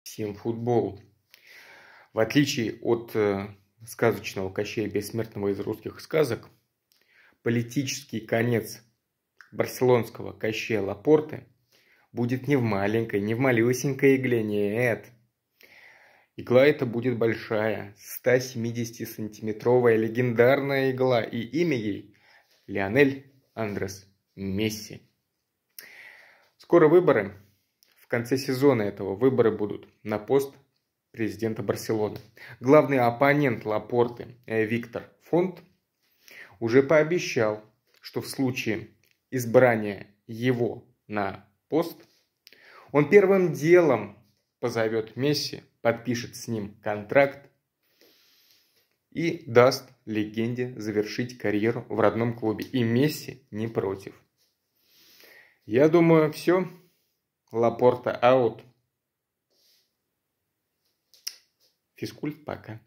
Всем футбол. В отличие от сказочного Кощея Бессмертного из русских сказок, политический конец барселонского Кощея Лапорты будет не в маленькой, не в малюсенькой игле, нет. Игла эта будет большая, 170-сантиметровая легендарная игла, и имя ей Лионель Андрес Месси. Скоро выборы. В конце сезона этого выборы будут на пост президента Барселоны. Главный оппонент Лапорты Виктор Фонт уже пообещал, что в случае избрания его на пост он первым делом позовет Месси, подпишет с ним контракт и даст легенде завершить карьеру в родном клубе. И Месси не против. Я думаю, все. Лапорта аут. Физкульт пока.